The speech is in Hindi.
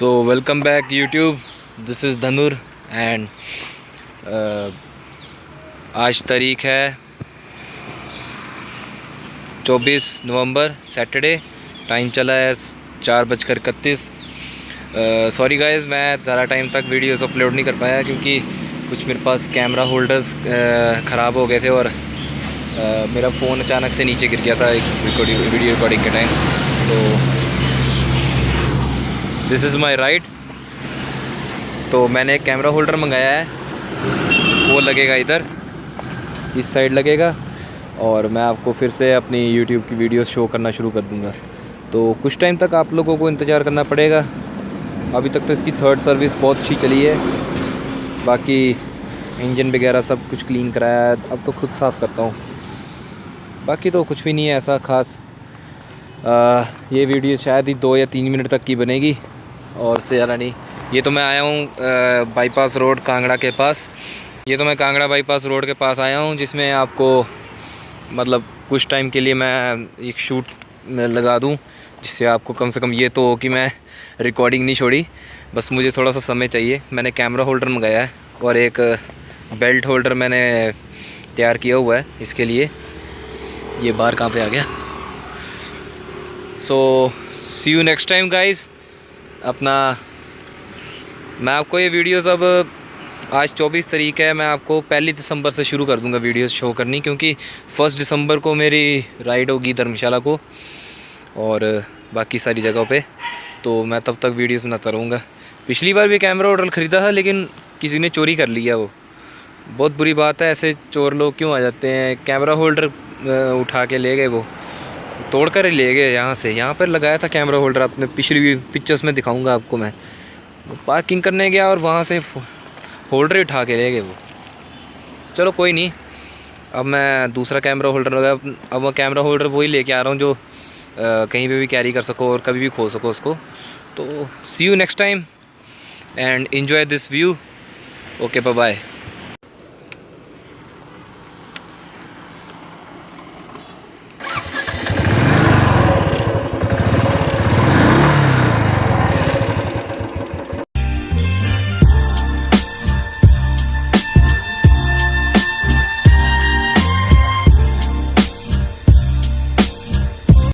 So welcome back YouTube. This is Dhanur and आज तारीख है 24 नवंबर सैटरडे। टाइम चला है 4:31। सॉरी गाइस, मैं ज़्यादा टाइम तक वीडियोस अपलोड नहीं कर पाया क्योंकि कुछ मेरे पास कैमरा होल्डर्स ख़राब हो गए थे और मेरा फ़ोन अचानक से नीचे गिर गया था वीडियो रिकॉर्डिंग के टाइम। तो दिस इज़ माई राइट। तो मैंने एक कैमरा होल्डर मंगाया है, वो लगेगा इधर, इस साइड लगेगा और मैं आपको फिर से अपनी YouTube की वीडियोस शो करना शुरू कर दूंगा। तो कुछ टाइम तक आप लोगों को इंतज़ार करना पड़ेगा। अभी तक तो इसकी थर्ड सर्विस बहुत अच्छी चली है, बाकी इंजन वगैरह सब कुछ क्लीन कराया है, अब तो खुद साफ़ करता हूँ। बाकी तो कुछ भी नहीं है ऐसा ख़ास। ये वीडियो शायद ही 2 या 3 मिनट तक की बनेगी और उससे ज़्यादा नहीं। ये तो मैं आया हूँ बाईपास रोड कांगड़ा के पास। ये तो मैं कांगड़ा बाईपास रोड के पास आया हूँ, जिसमें आपको मतलब कुछ टाइम के लिए मैं एक शूट लगा दूँ, जिससे आपको कम से कम ये तो हो कि मैं रिकॉर्डिंग नहीं छोड़ी। बस मुझे थोड़ा सा समय चाहिए। मैंने कैमरा होल्डर मंगाया है और एक बेल्ट होल्डर मैंने तैयार किया हुआ है इसके लिए। ये बाहर कहाँ पे आ गया। सो सी यू नेक्स्ट टाइम गाइस। मैं आपको ये वीडियोस अब आज 24 तारीख है, मैं आपको 1 दिसंबर से शुरू कर दूंगा वीडियोस शो करनी, क्योंकि 1 दिसंबर को मेरी राइड होगी धर्मशाला को और बाकी सारी जगहों पे। तो मैं तब तक वीडियोस बनाता रहूँगा। पिछली बार भी कैमरा होल्डर ख़रीदा था लेकिन किसी ने चोरी कर लिया। वो बहुत बुरी बात है, ऐसे चोर लोग क्यों आ जाते हैं। कैमरा होल्डर उठा के ले गए, वो तोड़ कर ही ले गए। यहाँ पर लगाया था कैमरा होल्डर, आपने पिछली पिक्चर्स में दिखाऊंगा आपको। मैं पार्किंग करने गया और वहाँ से होल्डर ही उठा के ले गए वो। चलो कोई नहीं, अब मैं दूसरा कैमरा होल्डर लगा। अब मैं कैमरा होल्डर वही लेके आ रहा हूँ जो कहीं पे भी कैरी कर सको और कभी भी खो सको उसको। तो see you next time and enjoy this view. Okay, bye bye.